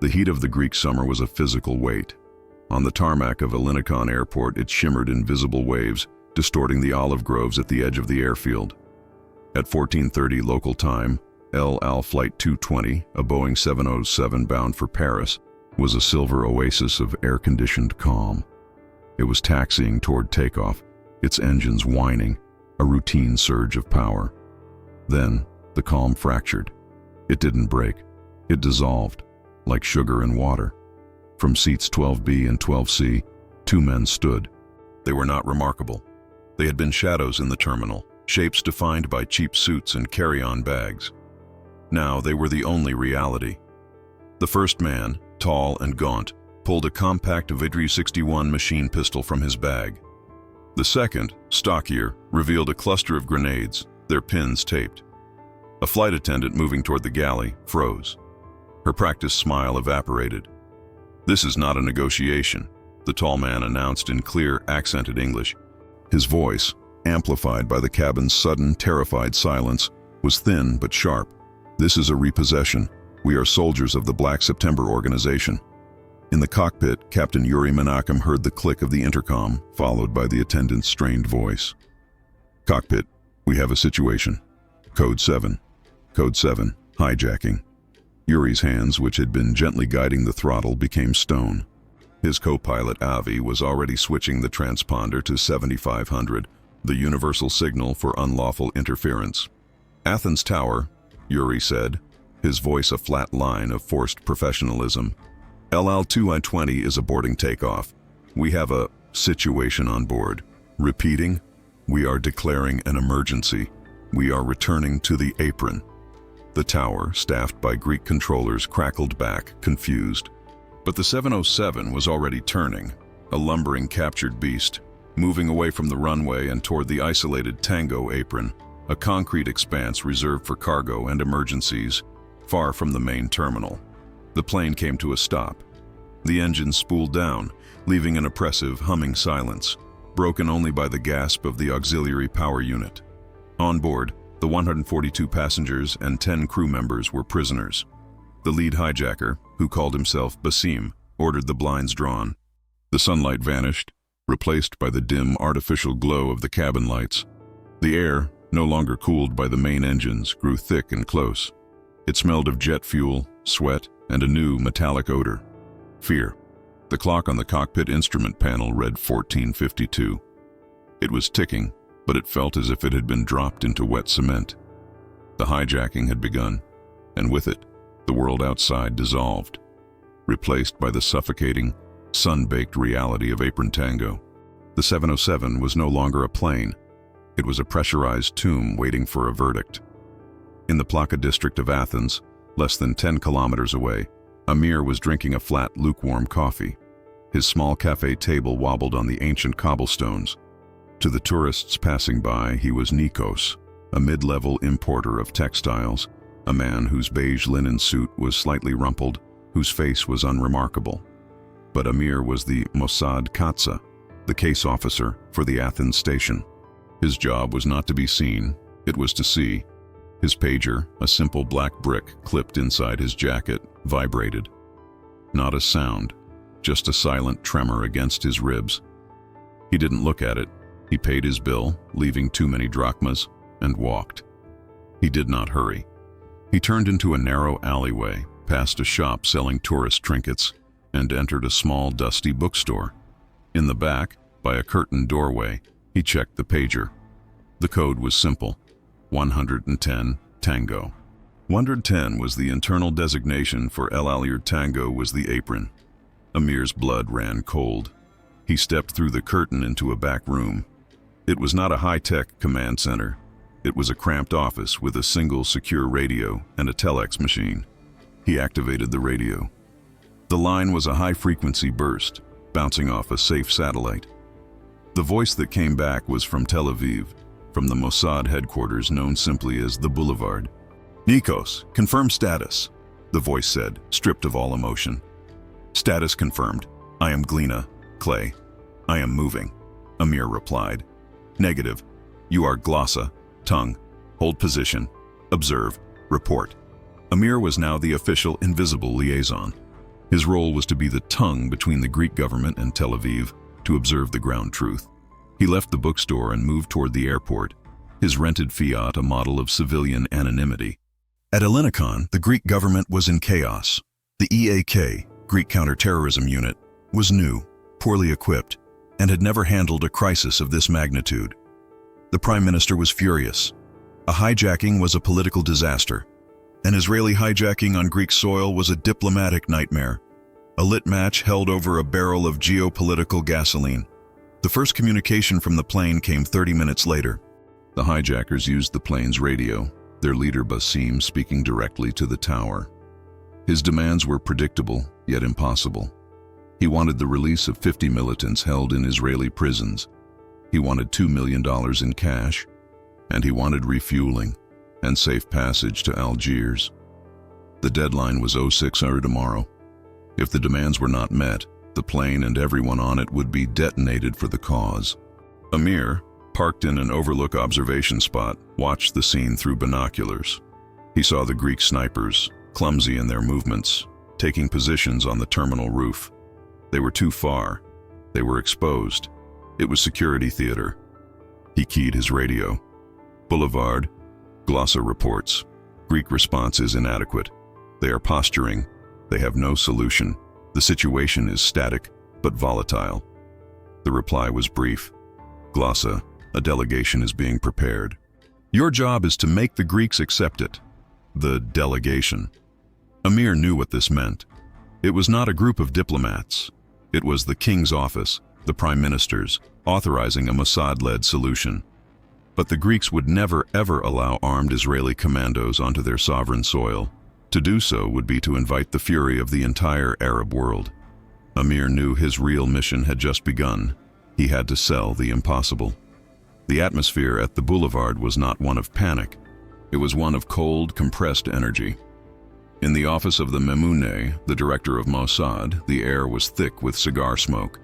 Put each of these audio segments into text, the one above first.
The heat of the Greek summer was a physical weight. On the tarmac of Hijacking Airport, it shimmered in visible waves, distorting the olive groves at the edge of the airfield. At 14:30 local time, El Al Flight 220, a Boeing 707 bound for Paris, was a silver oasis of air-conditioned calm. It was taxiing toward takeoff, its engines whining, a routine surge of power. Then, the calm fractured. It didn't break. It dissolved, like sugar in water. From seats 12B and 12C, two men stood. They were not remarkable. They had been shadows in the terminal, shapes defined by cheap suits and carry-on bags. Now they were the only reality. The first man, tall and gaunt, pulled a compact Vidri 61 machine pistol from his bag. The second, stockier, revealed a cluster of grenades, their pins taped. A flight attendant moving toward the galley froze. Her practiced smile evaporated. "This is not a negotiation," the tall man announced in clear, accented English. His voice, amplified by the cabin's sudden, terrified silence, was thin but sharp. "This is a repossession. We are soldiers of the Black September organization." In the cockpit, Captain Yuri Menachem heard the click of the intercom, followed by the attendant's strained voice. "Cockpit, we have a situation. Code 7. Code 7, hijacking." Yuri's hands, which had been gently guiding the throttle, became stone. His co-pilot Avi was already switching the transponder to 7500, the universal signal for unlawful interference. "Athens Tower," Yuri said, his voice a flat line of forced professionalism. "LL2I-20 is aborting takeoff. We have a situation on board. Repeating, we are declaring an emergency. We are returning to the apron." The tower, staffed by Greek controllers, crackled back, confused. But the 707 was already turning, a lumbering captured beast, moving away from the runway and toward the isolated Tango apron, a concrete expanse reserved for cargo and emergencies, far from the main terminal. The plane came to a stop. The engine spooled down, leaving an oppressive, humming silence, broken only by the gasp of the auxiliary power unit. On board, the 142 passengers and 10 crew members were prisoners. The lead hijacker, who called himself Basim, ordered the blinds drawn. The sunlight vanished, replaced by the dim artificial glow of the cabin lights. The air, no longer cooled by the main engines, grew thick and close. It smelled of jet fuel, sweat, and a new metallic odor. Fear. The clock on the cockpit instrument panel read 14:52. It was ticking, but it felt as if it had been dropped into wet cement. The hijacking had begun, and with it, the world outside dissolved, replaced by the suffocating, sun-baked reality of Apron Tango. The 707 was no longer a plane. It was a pressurized tomb waiting for a verdict. In the Plaka district of Athens, less than 10 kilometers away, Amir was drinking a flat, lukewarm coffee. His small cafe table wobbled on the ancient cobblestones. To the tourists passing by, he was Nikos, a mid-level importer of textiles, a man whose beige linen suit was slightly rumpled, whose face was unremarkable. But Amir was the Mossad Katsa, the case officer for the Athens station. His job was not to be seen, it was to see. His pager, a simple black brick clipped inside his jacket, vibrated. Not a sound, just a silent tremor against his ribs. He didn't look at it. He paid his bill, leaving too many drachmas, and walked. He did not hurry. He turned into a narrow alleyway, past a shop selling tourist trinkets, and entered a small, dusty bookstore. In the back, by a curtained doorway, he checked the pager. The code was simple: 110 Tango. 110 was the internal designation for El Alir Tango was the apron. Amir's blood ran cold. He stepped through the curtain into a back room. It was not a high-tech command center. It was a cramped office with a single secure radio and a telex machine. He activated the radio. The line was a high-frequency burst, bouncing off a safe satellite. The voice that came back was from Tel Aviv, from the Mossad headquarters known simply as the Boulevard. "Nikos, confirm status," the voice said, stripped of all emotion. "Status confirmed. I am Glina, Clay. I am moving," Amir replied. "Negative. You are Glossa, tongue. Hold position. Observe. Report." Amir was now the official invisible liaison. His role was to be the tongue between the Greek government and Tel Aviv, to observe the ground truth. He left the bookstore and moved toward the airport, his rented Fiat a model of civilian anonymity. At Ellinikon, the Greek government was in chaos. The EAK, Greek Counterterrorism Unit, was new, poorly equipped, and had never handled a crisis of this magnitude. The Prime Minister was furious. A hijacking was a political disaster. An Israeli hijacking on Greek soil was a diplomatic nightmare. A lit match held over a barrel of geopolitical gasoline. The first communication from the plane came 30 minutes later. The hijackers used the plane's radio, their leader Basim speaking directly to the tower. His demands were predictable, yet impossible. He wanted the release of 50 militants held in Israeli prisons. He wanted $2 million in cash, and he wanted refueling and safe passage to Algiers. The deadline was 06:00 tomorrow. If the demands were not met, the plane and everyone on it would be detonated for the cause. Amir, parked in an overlook observation spot, watched the scene through binoculars. He saw the Greek snipers, clumsy in their movements, taking positions on the terminal roof. They were too far. They were exposed. It was security theater. He keyed his radio. Boulevard, Glossa reports. Greek response is inadequate. They are posturing. They have no solution. The situation is static, but volatile. The reply was brief. Glossa, a delegation is being prepared. Your job is to make the Greeks accept it. The delegation. Amir knew what this meant. It was not a group of diplomats. It was the king's office, the prime minister's, authorizing a Mossad-led solution. But the Greeks would never ever allow armed Israeli commandos onto their sovereign soil. To do so would be to invite the fury of the entire Arab world. Amir knew his real mission had just begun. He had to sell the impossible. The atmosphere at the boulevard was not one of panic. It was one of cold, compressed energy. In the office of the Memune, the director of Mossad, the air was thick with cigar smoke.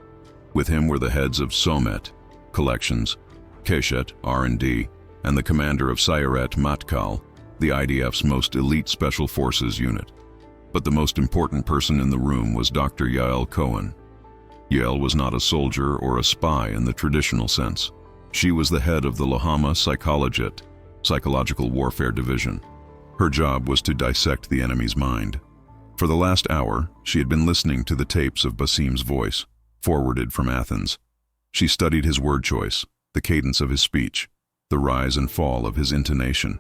With him were the heads of Somet, Collections, Keshet, R&D, and the commander of Sayeret Matkal, the IDF's most elite special forces unit. But the most important person in the room was Dr. Yael Cohen. Yael was not a soldier or a spy in the traditional sense. She was the head of the Lahama Psychologiet, Psychological Warfare Division. Her job was to dissect the enemy's mind. For the last hour, she had been listening to the tapes of Basim's voice, forwarded from Athens. She studied his word choice, the cadence of his speech, the rise and fall of his intonation.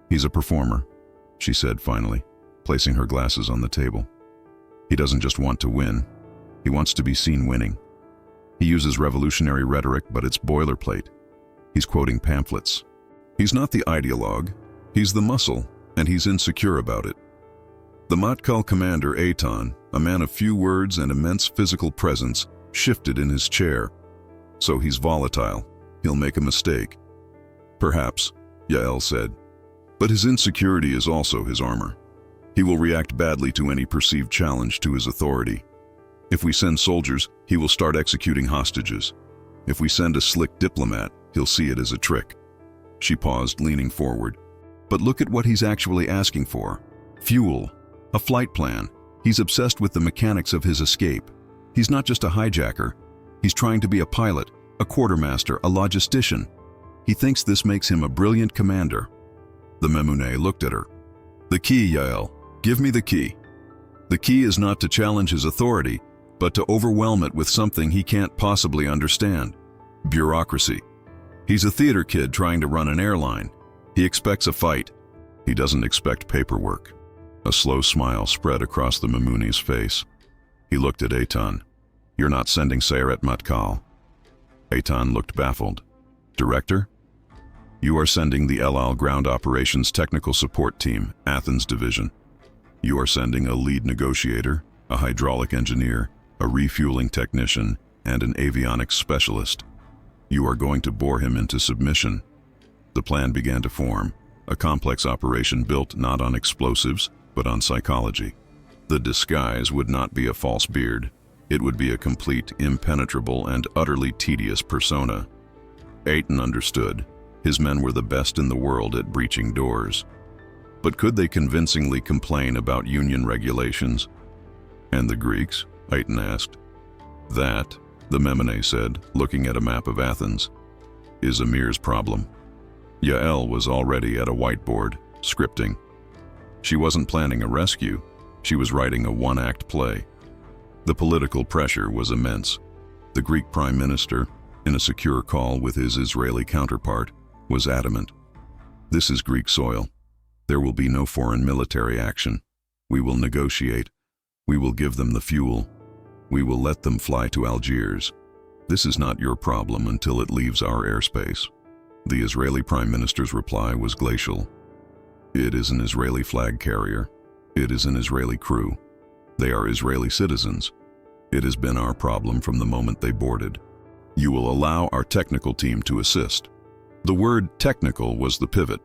He's a performer, she said finally, placing her glasses on the table. He doesn't just want to win. He wants to be seen winning. He uses revolutionary rhetoric, but it's boilerplate. He's quoting pamphlets. He's not the ideologue. He's the muscle, and he's insecure about it. The Matkal commander, Eitan, a man of few words and immense physical presence, shifted in his chair. So he's volatile. He'll make a mistake. Perhaps, Yael said. But his insecurity is also his armor. He will react badly to any perceived challenge to his authority. If we send soldiers, he will start executing hostages. If we send a slick diplomat, he'll see it as a trick. She paused, leaning forward. But look at what he's actually asking for. Fuel. A flight plan. He's obsessed with the mechanics of his escape. He's not just a hijacker. He's trying to be a pilot, a quartermaster, a logistician. He thinks this makes him a brilliant commander. The Memune looked at her. The key, Yael. Give me the key. The key is not to challenge his authority, but to overwhelm it with something he can't possibly understand. Bureaucracy. He's a theater kid trying to run an airline. He expects a fight. He doesn't expect paperwork. A slow smile spread across the Mamuni's face. He looked at Eitan. You're not sending Sayeret Matkal. Eitan looked baffled. Director? You are sending the El Al Ground Operations Technical Support Team, Athens Division. You are sending a lead negotiator, a hydraulic engineer, a refueling technician, and an avionics specialist. You are going to bore him into submission. The plan began to form, a complex operation built not on explosives, but on psychology. The disguise would not be a false beard. It would be a complete, impenetrable, and utterly tedious persona. Eitan understood. His men were the best in the world at breaching doors. But could they convincingly complain about union regulations? And the Greeks? Aiton asked. That, the Memene said, looking at a map of Athens, is Amir's problem. Yael was already at a whiteboard, scripting. She wasn't planning a rescue, she was writing a one-act play. The political pressure was immense. The Greek Prime Minister, in a secure call with his Israeli counterpart, was adamant. This is Greek soil. There will be no foreign military action. We will negotiate. We will give them the fuel. We will let them fly to Algiers. This is not your problem until it leaves our airspace. The Israeli Prime Minister's reply was glacial. It is an Israeli flag carrier. It is an Israeli crew. They are Israeli citizens. It has been our problem from the moment they boarded. You will allow our technical team to assist. The word technical was the pivot.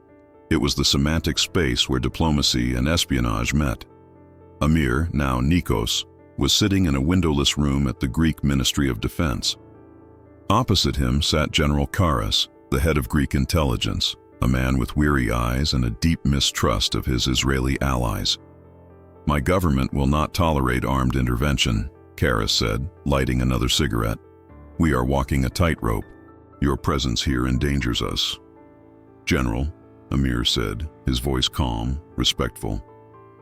It was the semantic space where diplomacy and espionage met. Amir, now Nikos, was sitting in a windowless room at the Greek Ministry of Defense. Opposite him sat General Karas, the head of Greek intelligence, a man with weary eyes and a deep mistrust of his Israeli allies. My government will not tolerate armed intervention, Karas said, lighting another cigarette. We are walking a tightrope. Your presence here endangers us. General, Amir said, his voice calm, respectful.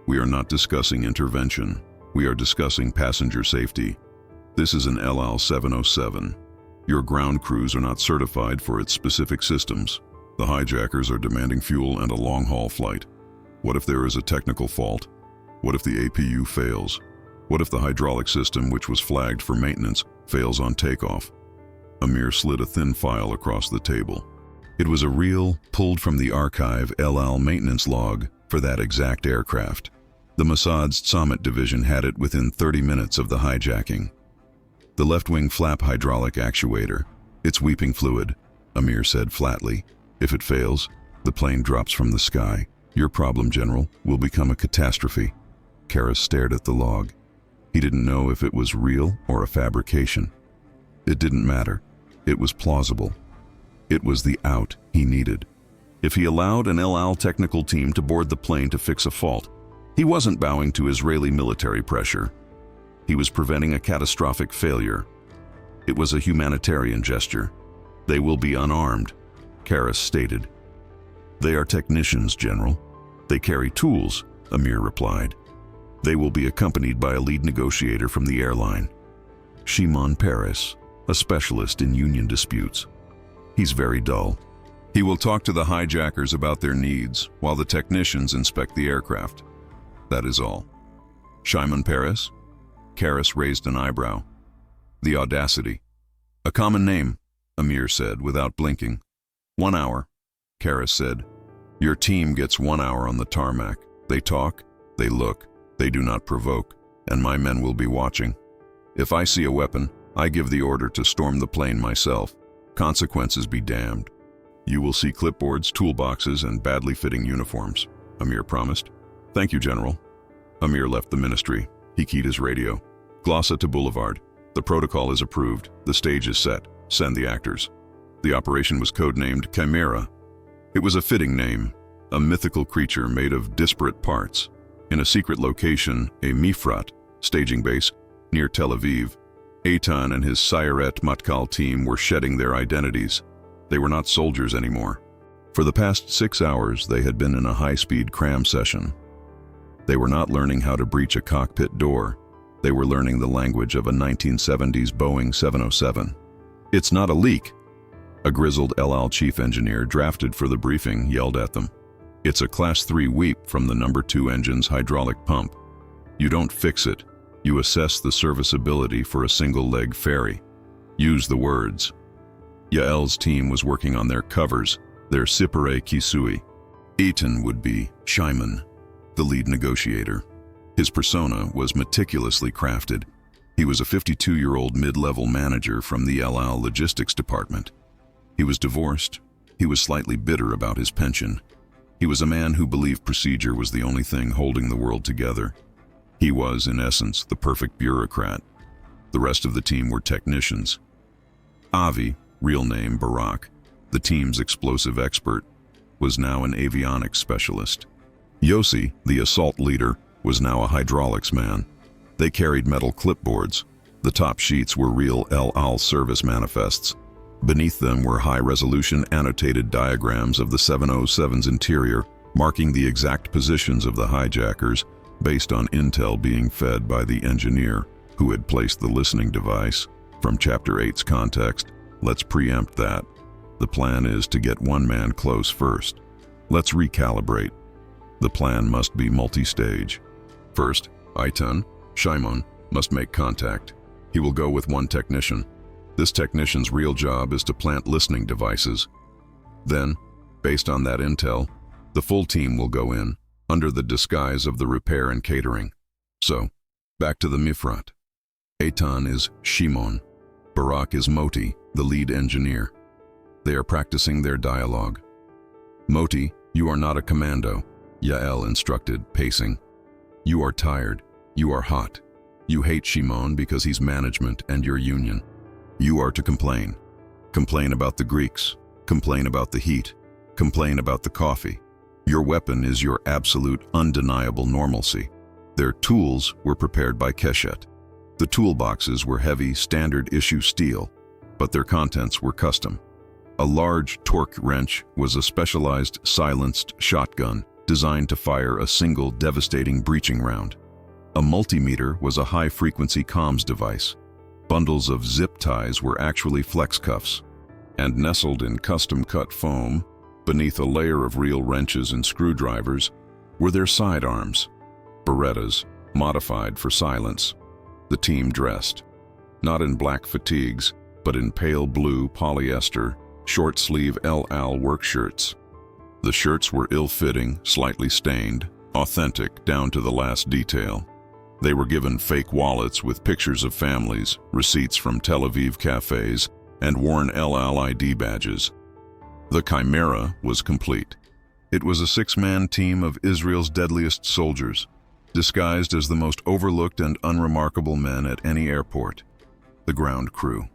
We are not discussing intervention. We are discussing passenger safety. This is an El Al 707. Your ground crews are not certified for its specific systems. The hijackers are demanding fuel and a long-haul flight. What if there is a technical fault? What if the APU fails? What if the hydraulic system, which was flagged for maintenance, fails on takeoff? Amir slid a thin file across the table. It was a reel pulled from the archive El Al maintenance log for that exact aircraft. The Mossad's Summit division had it within 30 minutes of the hijacking. The left-wing flap hydraulic actuator. It's weeping fluid, Amir said flatly. If it fails, the plane drops from the sky. Your problem, General, will become a catastrophe. Karas stared at the log. He didn't know if it was real or a fabrication. It didn't matter. It was plausible. It was the out he needed. If he allowed an El Al technical team to board the plane to fix a fault, he wasn't bowing to Israeli military pressure. He was preventing a catastrophic failure. It was a humanitarian gesture. They will be unarmed, Karas stated. They are technicians, General. They carry tools, Amir replied. They will be accompanied by a lead negotiator from the airline. Shimon Peres, a specialist in union disputes. He's very dull. He will talk to the hijackers about their needs while the technicians inspect the aircraft. That is all. Shimon Peres? Karas raised an eyebrow. The audacity. A common name, Amir said without blinking. 1 hour, Karas said. Your team gets 1 hour on the tarmac. They talk, they look, they do not provoke, and my men will be watching. If I see a weapon, I give the order to storm the plane myself. Consequences be damned. You will see clipboards, toolboxes, and badly fitting uniforms, Amir promised. Thank you, General. Amir left the ministry. He keyed his radio. Glossa to Boulevard. The protocol is approved. The stage is set. Send the actors. The operation was codenamed Chimera. It was a fitting name, a mythical creature made of disparate parts. In a secret location, a Mifrat, staging base, near Tel Aviv, Eitan and his Sayeret Matkal team were shedding their identities. They were not soldiers anymore. For the past 6 hours, they had been in a high-speed cram session. They were not learning how to breach a cockpit door. They were learning the language of a 1970s Boeing 707. It's not a leak, a grizzled El Al chief engineer drafted for the briefing yelled at them. It's a Class 3 weep from the number 2 engine's hydraulic pump. You don't fix it. You assess the serviceability for a single-leg ferry. Use the words. Yael's team was working on their covers, their Sipere Kisui. Eitan would be Shimon, the lead negotiator. His persona was meticulously crafted. He was a 52-year-old mid-level manager from the El Al logistics department. He was divorced. He was slightly bitter about his pension. He was a man who believed procedure was the only thing holding the world together. He was, in essence, the perfect bureaucrat. The rest of the team were technicians. Avi, real name Barak, the team's explosive expert, was now an avionics specialist. Yossi, the assault leader, was now a hydraulics man. They carried metal clipboards. The top sheets were real El Al service manifests. Beneath them were high-resolution annotated diagrams of the 707's interior, marking the exact positions of the hijackers based on intel being fed by the engineer who had placed the listening device. From Chapter 8's context, let's preempt that. The plan is to get one man close first. Let's recalibrate. The plan must be multi-stage. First, Eitan, Shimon, must make contact. He will go with one technician. This technician's real job is to plant listening devices. Then, based on that intel, the full team will go in, under the disguise of the repair and catering. So, back to the Mifrat. Eitan is Shimon. Barak is Moti, the lead engineer. They are practicing their dialogue. Moti, you are not a commando, Yael instructed, pacing. You are tired. You are hot. You hate Shimon because he's management and your union. You are to complain. Complain about the Greeks. Complain about the heat. Complain about the coffee. Your weapon is your absolute, undeniable normalcy. Their tools were prepared by Keshet. The toolboxes were heavy, standard-issue steel, but their contents were custom. A large torque wrench was a specialized, silenced shotgun designed to fire a single, devastating breaching round. A multimeter was a high-frequency comms device. Bundles of zip ties were actually flex cuffs. And nestled in custom-cut foam, beneath a layer of real wrenches and screwdrivers, were their sidearms, Berettas, modified for silence. The team dressed, not in black fatigues, but in pale blue polyester, short-sleeve El Al work shirts. The shirts were ill-fitting, slightly stained, authentic down to the last detail. They were given fake wallets with pictures of families, receipts from Tel Aviv cafes, and worn El Al ID badges. The chimera was complete. It was a six-man team of Israel's deadliest soldiers, disguised as the most overlooked and unremarkable men at any airport, the ground crew.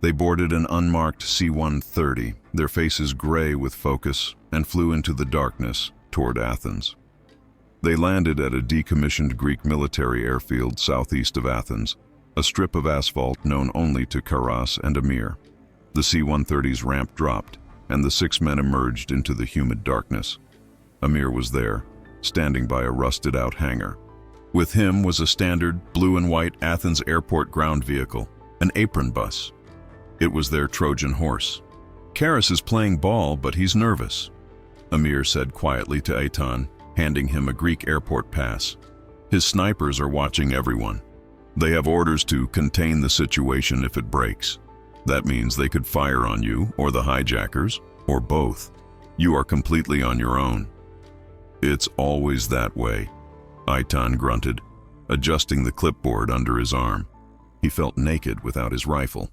They boarded an unmarked C-130, their faces gray with focus, and flew into the darkness toward Athens. They landed at a decommissioned Greek military airfield southeast of Athens, a strip of asphalt known only to Karas and Amir. The C-130's ramp dropped, and the six men emerged into the humid darkness. Amir was there, standing by a rusted-out hangar. With him was a standard blue and white Athens airport ground vehicle, an apron bus. It was their Trojan horse. Karas is playing ball, but he's nervous, Amir said quietly to Eitan, handing him a Greek airport pass. His snipers are watching everyone. They have orders to contain the situation if it breaks. That means they could fire on you, or the hijackers, or both. You are completely on your own. It's always that way, Eitan grunted, adjusting the clipboard under his arm. He felt naked without his rifle.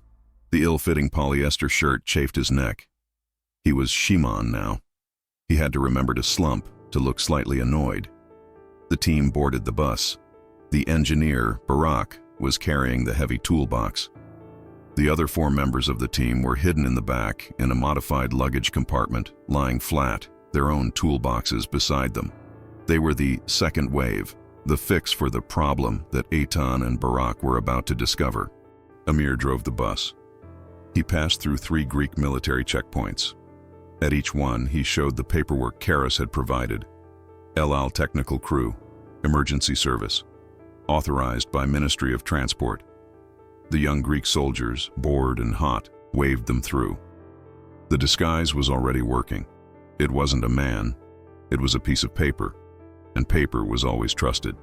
The ill-fitting polyester shirt chafed his neck. He was Shimon now. He had to remember to slump, to look slightly annoyed. The team boarded the bus. The engineer, Barak, was carrying the heavy toolbox. The other four members of the team were hidden in the back in a modified luggage compartment, lying flat, their own toolboxes beside them. They were the second wave, the fix for the problem that Eitan and Barak were about to discover. Amir drove the bus. He passed through 3 Greek military checkpoints. At each one, he showed the paperwork Karas had provided. El Al Technical Crew, Emergency Service, authorized by Ministry of Transport. The young Greek soldiers, bored and hot, waved them through. The disguise was already working. It wasn't a man, it was a piece of paper, and paper was always trusted.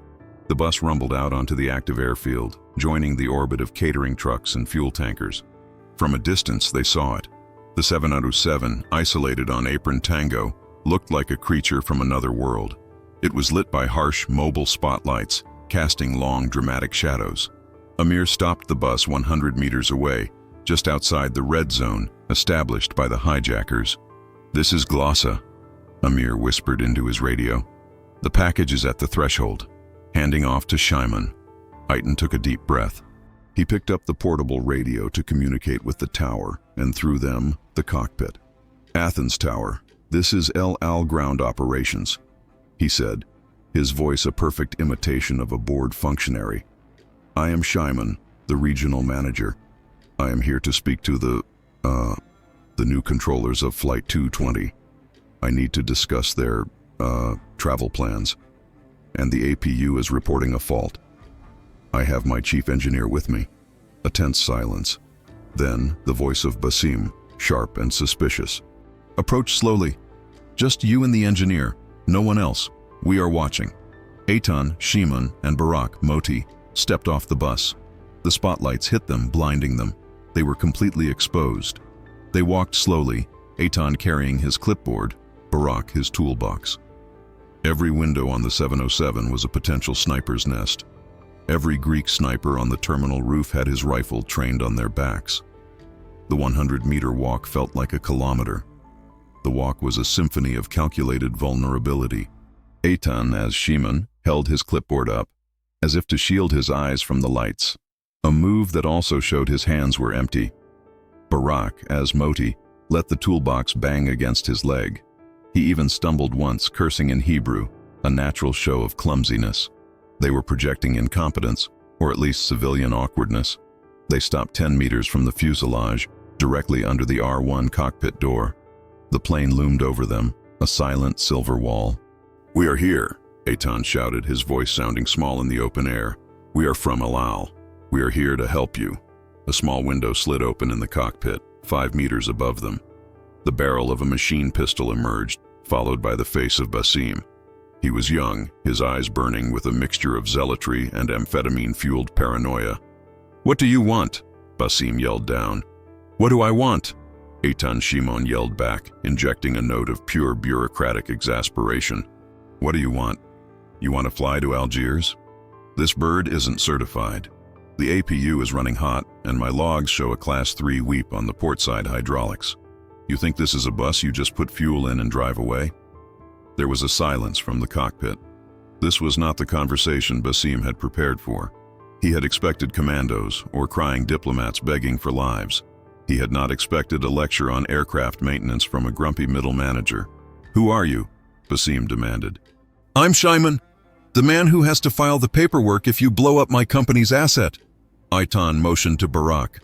The bus rumbled out onto the active airfield, joining the orbit of catering trucks and fuel tankers. From a distance, they saw it. The 707, isolated on Apron Tango, looked like a creature from another world. It was lit by harsh, mobile spotlights, casting long, dramatic shadows. Amir stopped the bus 100 meters away, just outside the red zone established by the hijackers. "This is Glossa," Amir whispered into his radio. "The package is at the threshold." Handing off to Shimon, Eitan took a deep breath. He picked up the portable radio to communicate with the tower, and through them, the cockpit. "Athens Tower, this is El Al Ground Operations," he said, his voice a perfect imitation of a board functionary. I am Shimon, the regional manager. I am here to speak to the new controllers of Flight 220. I need to discuss their, travel plans. And the APU is reporting a fault. I have my chief engineer with me. A tense silence. Then, the voice of Basim, sharp and suspicious. Approach slowly. Just you and the engineer. No one else. We are watching. Eitan, Shimon, and Barak, Moti, stepped off the bus. The spotlights hit them, blinding them. They were completely exposed. They walked slowly, Eitan carrying his clipboard, Barak his toolbox. Every window on the 707 was a potential sniper's nest. Every Greek sniper on the terminal roof had his rifle trained on their backs. The 100-meter walk felt like a kilometer. The walk was a symphony of calculated vulnerability. Eitan, as Shimon, held his clipboard up, as if to shield his eyes from the lights, a move that also showed his hands were empty. Barak, as Moti, let the toolbox bang against his leg. He even stumbled once, cursing in Hebrew, a natural show of clumsiness. They were projecting incompetence, or at least civilian awkwardness. They stopped 10 meters from the fuselage, directly under the R1 cockpit door. The plane loomed over them, a silent silver wall. "We are here," Eitan shouted, his voice sounding small in the open air. "We are from El Al. We are here to help you." A small window slid open in the cockpit, 5 meters above them. The barrel of a machine pistol emerged, followed by the face of Basim. He was young, his eyes burning with a mixture of zealotry and amphetamine-fueled paranoia. "What do you want?" Basim yelled down. "What do I want?" Eitan Shimon yelled back, injecting a note of pure bureaucratic exasperation. "What do you want? You want to fly to Algiers? This bird isn't certified. The APU is running hot, and my logs show a Class 3 weep on the portside hydraulics. You think this is a bus you just put fuel in and drive away?" There was a silence from the cockpit. This was not the conversation Basim had prepared for. He had expected commandos or crying diplomats begging for lives. He had not expected a lecture on aircraft maintenance from a grumpy middle manager. "Who are you?" Basim demanded. "I'm Shimon, the man who has to file the paperwork if you blow up my company's asset." Eitan motioned to Barak.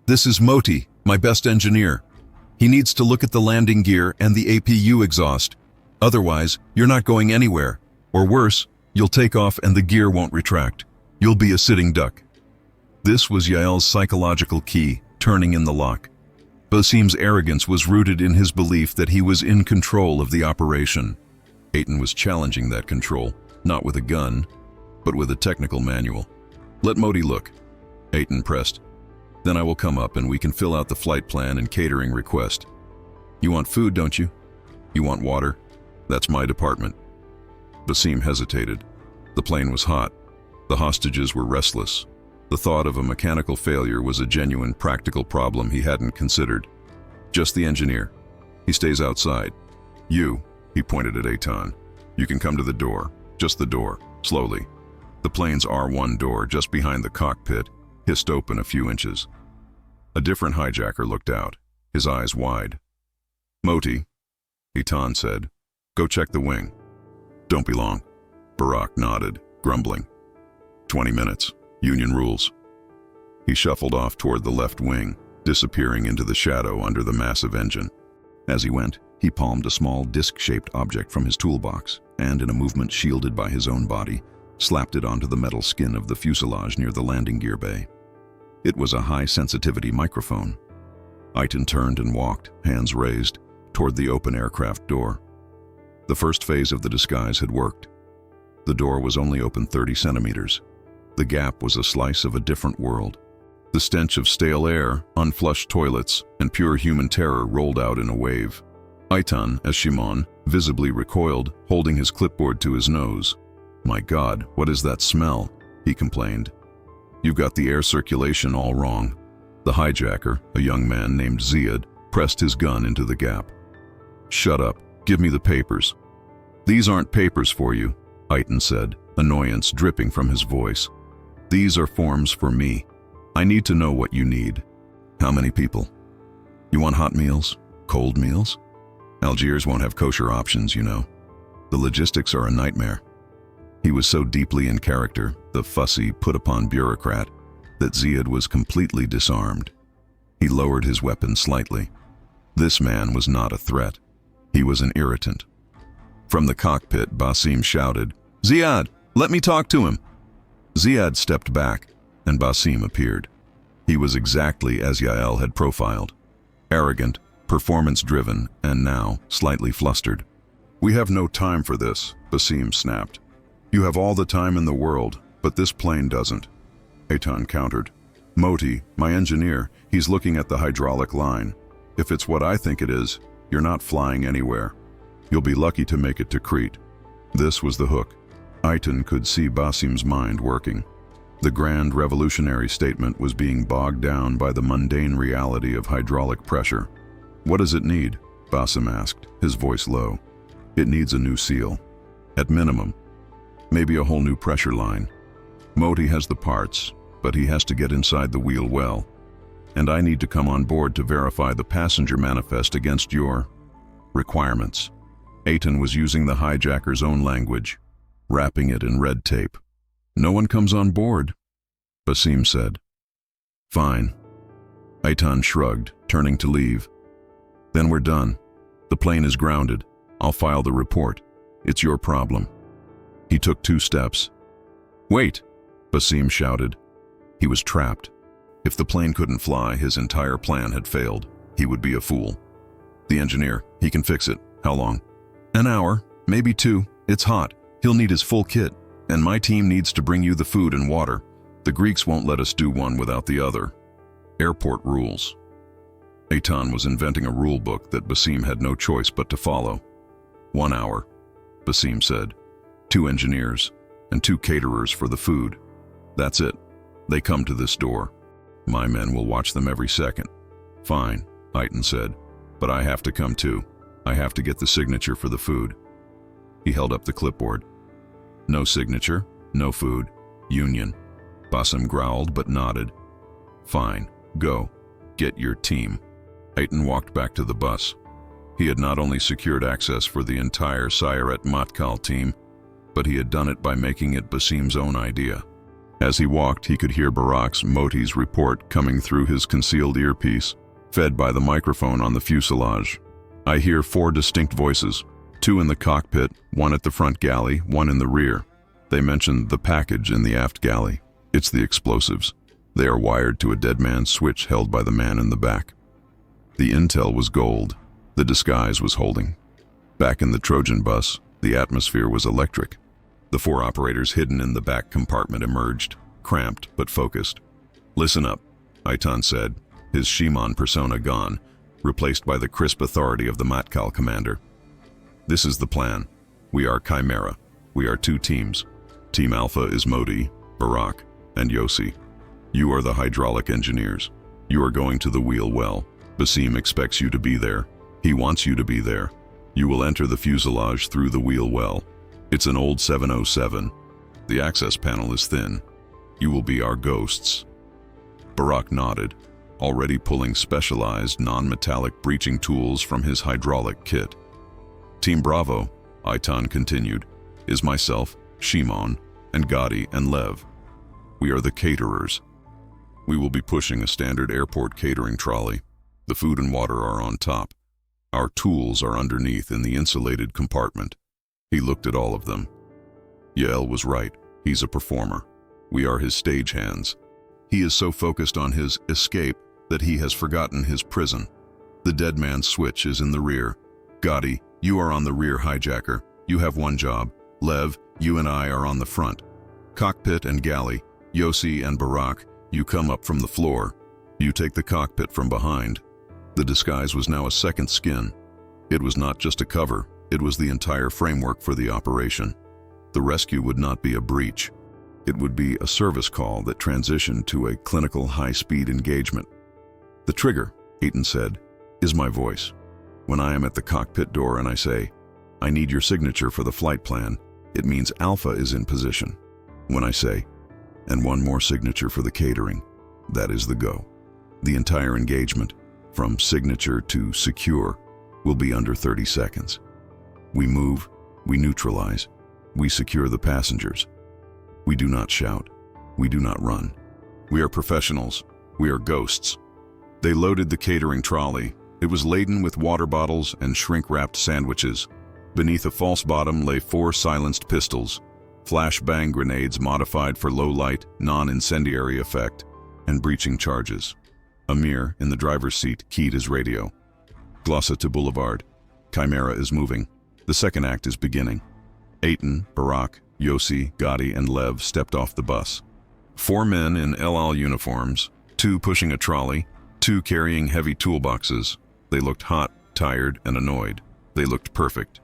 "This is Moti, my best engineer. He needs to look at the landing gear and the APU exhaust. Otherwise, you're not going anywhere. Or worse, you'll take off and the gear won't retract. You'll be a sitting duck." This was Yael's psychological key, turning in the lock. Basim's arrogance was rooted in his belief that he was in control of the operation. Eitan was challenging that control, not with a gun, but with a technical manual. "Let Moti look." Eitan pressed. "Then I will come up and we can fill out the flight plan and catering request. You want food, don't you? You want water? That's my department." Basim hesitated. The plane was hot. The hostages were restless. The thought of a mechanical failure was a genuine practical problem he hadn't considered. "Just the engineer. He stays outside. You," he pointed at Eitan, "you can come to the door. Just the door, slowly." The plane's R1 door, just behind the cockpit, hissed open a few inches. A different hijacker looked out, his eyes wide. "Moti," Eitan said, "go check the wing." "Don't be long." Barak nodded, grumbling. 20 minutes. Union rules." He shuffled off toward the left wing, disappearing into the shadow under the massive engine. As he went, he palmed a small disc-shaped object from his toolbox, and in a movement shielded by his own body, slapped it onto the metal skin of the fuselage near the landing gear bay. It was a high-sensitivity microphone. Eitan turned and walked, hands raised, toward the open aircraft door. The first phase of the disguise had worked. The door was only open 30 centimeters. The gap was a slice of a different world. The stench of stale air, unflushed toilets, and pure human terror rolled out in a wave. Eitan, as Shimon, visibly recoiled, holding his clipboard to his nose. "My God, what is that smell?" he complained. "You've got the air circulation all wrong." The hijacker, a young man named Ziad, pressed his gun into the gap. "Shut up. Give me the papers." "These aren't papers for you," Eitan said, annoyance dripping from his voice. "These are forms for me. I need to know what you need. How many people? You want hot meals? Cold meals? Algiers won't have kosher options, you know. The logistics are a nightmare." He was so deeply in character the fussy, put-upon bureaucrat, that Ziad was completely disarmed. He lowered his weapon slightly. This man was not a threat. He was an irritant. From the cockpit, Basim shouted, "Ziad, let me talk to him." Ziad stepped back, and Basim appeared. He was exactly as Yael had profiled. Arrogant, performance-driven, and now slightly flustered. "We have no time for this," Basim snapped. "You have all the time in the world, but this plane doesn't." Eitan countered. "Moti, my engineer, he's looking at the hydraulic line. If it's what I think it is, you're not flying anywhere. You'll be lucky to make it to Crete." This was the hook. Eitan could see Basim's mind working. The grand revolutionary statement was being bogged down by the mundane reality of hydraulic pressure. "What does it need?" Basim asked, his voice low. "It needs a new seal. At minimum. Maybe a whole new pressure line. Moti has the parts, but he has to get inside the wheel well. And I need to come on board to verify the passenger manifest against your requirements." Eitan was using the hijacker's own language, wrapping it in red tape. "No one comes on board," Basim said. "Fine." Eitan shrugged, turning to leave. "Then we're done. The plane is grounded. I'll file the report. It's your problem." He took 2 steps. "Wait!" Basim shouted. He was trapped. If the plane couldn't fly, his entire plan had failed. He would be a fool. "The engineer, he can fix it. How long?" "An hour, maybe 2. It's hot. He'll need his full kit. And my team needs to bring you the food and water. The Greeks won't let us do one without the other. Airport rules." Eitan was inventing a rule book that Basim had no choice but to follow. 1 hour, Basim said. 2 engineers, and 2 caterers for the food. That's it. They come to this door. My men will watch them every second. "Fine," Eitan said, "but I have to come too. I have to get the signature for the food." He held up the clipboard. "No signature, no food. Union." Basim growled but nodded. "Fine, go. Get your team." Eitan walked back to the bus. He had not only secured access for the entire Sayeret Matkal team, but he had done it by making it Basim's own idea. As he walked, he could hear Barak's Moti's report coming through his concealed earpiece, fed by the microphone on the fuselage. "I hear 4 distinct voices. 2 in the cockpit, 1 at the front galley, 1 in the rear. They mentioned the package in the aft galley. It's the explosives. They are wired to a dead man's switch held by the man in the back." The intel was gold. The disguise was holding. Back in the Trojan bus, the atmosphere was electric. The 4 operators hidden in the back compartment emerged, cramped but focused. "Listen up," Eitan said, his Shimon persona gone, replaced by the crisp authority of the Matkal commander. "This is the plan. We are Chimera. We are 2 teams. Team Alpha is Moti, Barak, and Yossi. You are the hydraulic engineers. You are going to the wheel well. Basim expects you to be there. He wants you to be there. You will enter the fuselage through the wheel well. It's an old 707. The access panel is thin. You will be our ghosts." Barak nodded, already pulling specialized, non-metallic breaching tools from his hydraulic kit. "Team Bravo," Eitan continued, "is myself, Shimon, and Gadi and Lev. We are the caterers. We will be pushing a standard airport catering trolley. The food and water are on top. Our tools are underneath in the insulated compartment." He looked at all of them. Yael was right. He's a performer. We are his stagehands. He is so focused on his escape that he has forgotten his prison. The dead man's switch is in the rear. "Gadi, you are on the rear hijacker. You have 1 job. Lev, you and I are on the front. Cockpit and galley, Yossi and Barak, you come up from the floor. You take the cockpit from behind." The disguise was now a second skin. It was not just a cover. It was the entire framework for the operation. The rescue would not be a breach. It would be a service call that transitioned to a clinical high-speed engagement. "The trigger," Eitan said, "is my voice. When I am at the cockpit door and I say, 'I need your signature for the flight plan,' it means Alpha is in position. When I say, 'and 1 more signature for the catering,' that is the go. The entire engagement, from signature to secure, will be under 30 seconds. We move, we neutralize, we secure the passengers. We do not shout. We do not run. We are professionals. We are ghosts. They loaded the catering trolley. It was laden with water bottles and shrink-wrapped sandwiches. Beneath a false bottom lay 4 silenced pistols, flashbang grenades modified for low-light, non-incendiary effect, and breaching charges. Amir, in the driver's seat, keyed his radio. Glossa to Boulevard. Chimera is moving. The second act is beginning. Aitan, Barak, Yossi, Gotti, and Lev stepped off the bus. 4 men in El Al uniforms, 2 pushing a trolley, 2 carrying heavy toolboxes. They looked hot, tired, and annoyed. They looked perfect.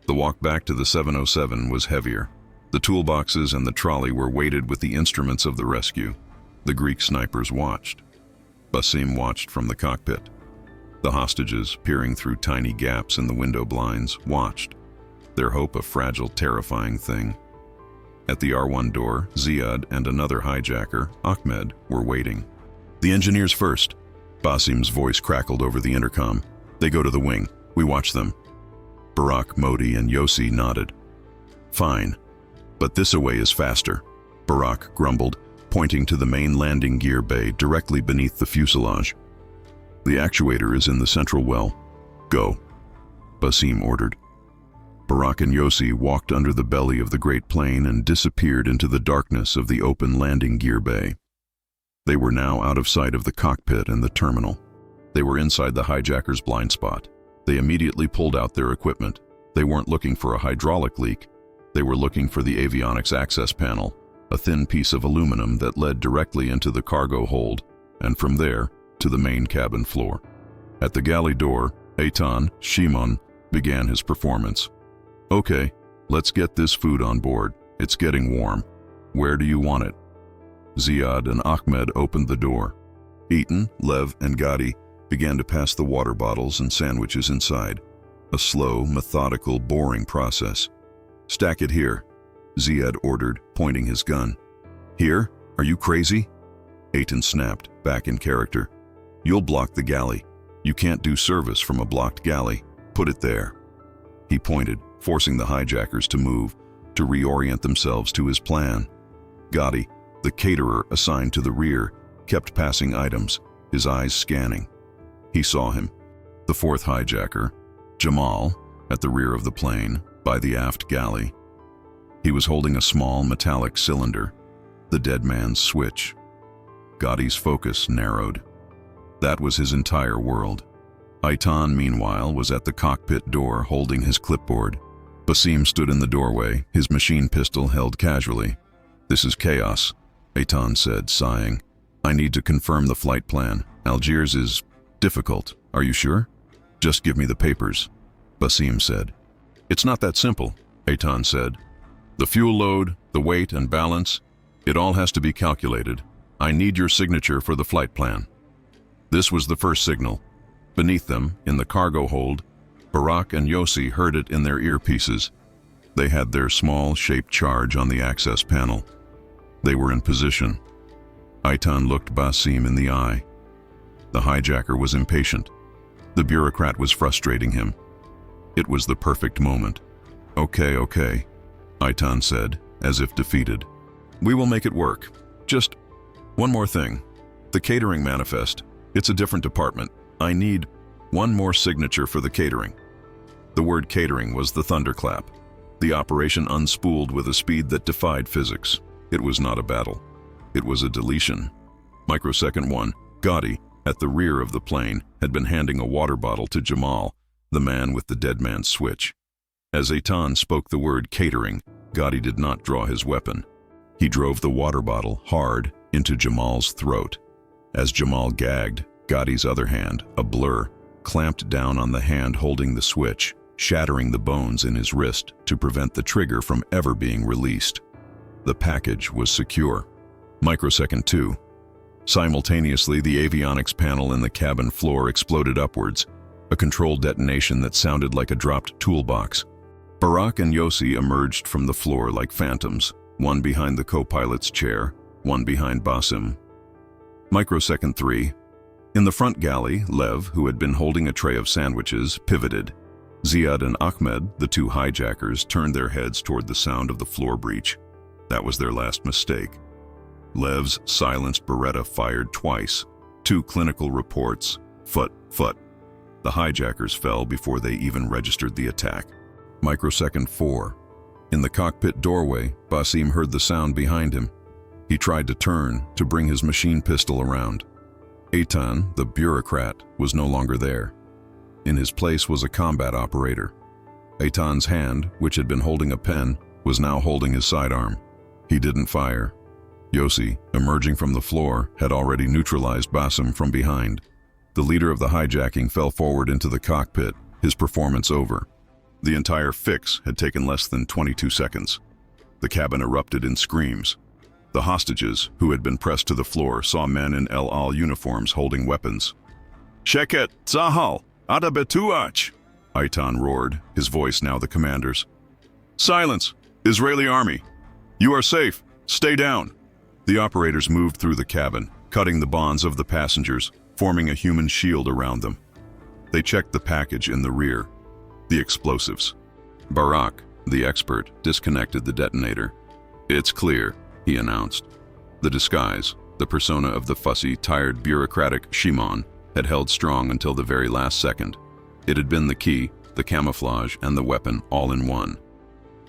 The walk back to the 707 was heavier. The toolboxes and the trolley were weighted with the instruments of the rescue. The Greek snipers watched. Basim watched from the cockpit. The hostages, peering through tiny gaps in the window blinds, watched. Their hope a fragile, terrifying thing. At the R1 door, Ziad and another hijacker, Ahmed, were waiting. "The engineers first." Basim's voice crackled over the intercom. "They go to the wing. We watch them." Barak, Modi, and Yossi nodded. "Fine, but this away is faster," Barak grumbled, pointing to the main landing gear bay directly beneath the fuselage. "The actuator is in the central well. Go," Basim ordered. Barak and Yossi walked under the belly of the great plane and disappeared into the darkness of the open landing gear bay. They were now out of sight of the cockpit and the terminal. They were inside the hijackers' blind spot. They immediately pulled out their equipment. They weren't looking for a hydraulic leak. They were looking for the avionics access panel, a thin piece of aluminum that led directly into the cargo hold, and from there to the main cabin floor. At the galley door, Eitan, Shimon, began his performance. "Okay, let's get this food on board. It's getting warm. Where do you want it?" Ziad and Ahmed opened the door. Aitan, Lev, and Gotti began to pass the water bottles and sandwiches inside. A slow, methodical, boring process. "Stack it here," Ziad ordered, pointing his gun. "Here? Are you crazy?" Aitan snapped, back in character. "You'll block the galley. You can't do service from a blocked galley. Put it there." He pointed, forcing the hijackers to move, to reorient themselves to his plan. Gotti, the caterer assigned to the rear, kept passing items, his eyes scanning. He saw him. The 4th hijacker, Jamal, at the rear of the plane, by the aft galley. He was holding a small metallic cylinder, the dead man's switch. Gotti's focus narrowed. That was his entire world. Aitan, meanwhile, was at the cockpit door holding his clipboard. Basim stood in the doorway, his machine pistol held casually. "This is chaos," Aitan said, sighing. "I need to confirm the flight plan. Algiers is difficult. Are you sure?" "Just give me the papers," Basim said. "It's not that simple," Aitan said. "The fuel load, the weight and balance, it all has to be calculated. I need your signature for the flight plan." This was the first signal. Beneath them, in the cargo hold, Barak and Yossi heard it in their earpieces. They had their small, shaped charge on the access panel. They were in position. Aitan looked Basim in the eye. The hijacker was impatient. The bureaucrat was frustrating him. It was the perfect moment. Okay, Aitan said, as if defeated. "We will make it work. Just one more thing. The catering manifest. It's a different department. I need one more signature for the catering." The word catering was the thunderclap. The operation unspooled with a speed that defied physics. It was not a battle. It was a deletion. Microsecond 1, Gotti, at the rear of the plane, had been handing a water bottle to Jamal, the man with the dead man's switch. As Aitan spoke the word catering, Gotti did not draw his weapon. He drove the water bottle hard into Jamal's throat. As Jamal gagged, Gotti's other hand, a blur, clamped down on the hand holding the switch, shattering the bones in his wrist to prevent the trigger from ever being released. The package was secure. Microsecond 2. Simultaneously, the avionics panel in the cabin floor exploded upwards, a controlled detonation that sounded like a dropped toolbox. Barak and Yossi emerged from the floor like phantoms, one behind the co-pilot's chair, one behind Basim. Microsecond 3. In the front galley, Lev, who had been holding a tray of sandwiches, pivoted. Ziad and Ahmed, the 2 hijackers, turned their heads toward the sound of the floor breach. That was their last mistake. Lev's silenced Beretta fired twice. 2 clinical reports. Foot. The hijackers fell before they even registered the attack. Microsecond 4. In the cockpit doorway, Basim heard the sound behind him. He tried to turn to bring his machine pistol around. Eitan, the bureaucrat, was no longer there. In his place was a combat operator. Eitan's hand, which had been holding a pen, was now holding his sidearm. He didn't fire. Yossi, emerging from the floor, had already neutralized Basim from behind. The leader of the hijacking fell forward into the cockpit, his performance over. The entire fix had taken less than 22 seconds. The cabin erupted in screams. The hostages, who had been pressed to the floor, saw men in El Al uniforms holding weapons. "Sheket, Zahal, Ada Betuach!" Eitan roared, his voice now the commander's. "Silence! Israeli army! You are safe! Stay down!" The operators moved through the cabin, cutting the bonds of the passengers, forming a human shield around them. They checked the package in the rear. The explosives. Barak, the expert, disconnected the detonator. "It's clear," he announced. The disguise, the persona of the fussy, tired, bureaucratic Shimon, had held strong until the very last second. It had been the key, the camouflage, and the weapon all in one.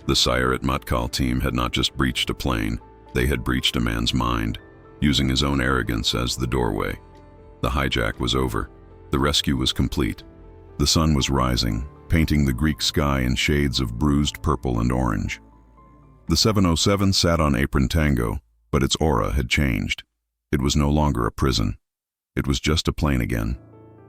The Sayeret Matkal team had not just breached a plane, they had breached a man's mind, using his own arrogance as the doorway. The hijack was over. The rescue was complete. The sun was rising, painting the Greek sky in shades of bruised purple and orange. The 707 sat on apron tango, but its aura had changed. It was no longer a prison. It was just a plane again.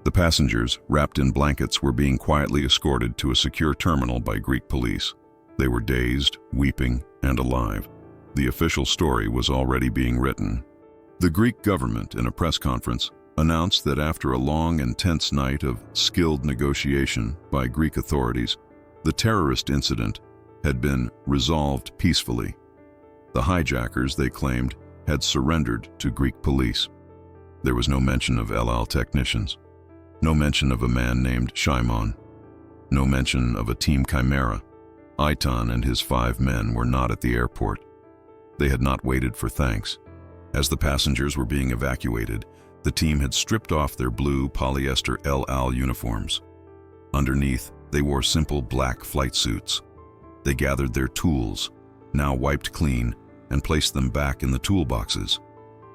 The passengers, wrapped in blankets, were being quietly escorted to a secure terminal by Greek police. They were dazed, weeping, and alive. The official story was already being written. The Greek government, in a press conference, announced that after a long and tense night of skilled negotiation by Greek authorities, the terrorist incident had been resolved peacefully. The hijackers, they claimed, had surrendered to Greek police. There was no mention of El Al technicians, no mention of a man named Shimon, no mention of a team chimera. Eitan and his 5 men were not at the airport. They had not waited for thanks. As the passengers were being evacuated, the team had stripped off their blue polyester El Al uniforms. Underneath, they wore simple black flight suits. They gathered their tools, now wiped clean, and placed them back in the toolboxes.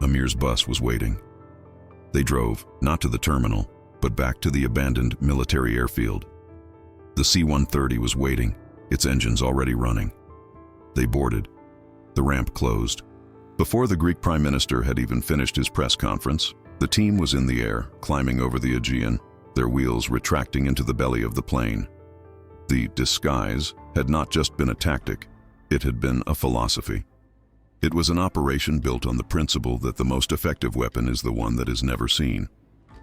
Amir's bus was waiting. They drove, not to the terminal, but back to the abandoned military airfield. The C-130 was waiting, its engines already running. They boarded. The ramp closed. Before the Greek Prime Minister had even finished his press conference, the team was in the air, climbing over the Aegean, their wheels retracting into the belly of the plane. The disguise had not just been a tactic, it had been a philosophy. It was an operation built on the principle that the most effective weapon is the one that is never seen.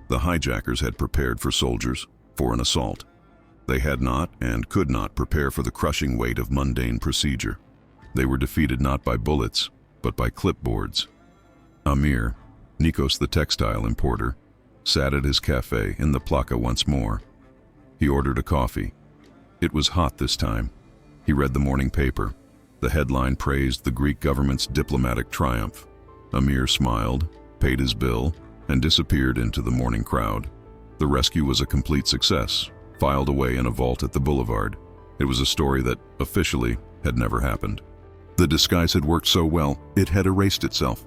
The hijackers had prepared for soldiers, for an assault. They had not and could not prepare for the crushing weight of mundane procedure. They were defeated not by bullets, but by clipboards. Amir, Nikos the textile importer, sat at his cafe in the Plaka once more. He ordered a coffee. It was hot this time. He read the morning paper. The headline praised the Greek government's diplomatic triumph. Amir smiled, paid his bill, and disappeared into the morning crowd. The rescue was a complete success, filed away in a vault at the boulevard. It was a story that, officially, had never happened. The disguise had worked so well, it had erased itself.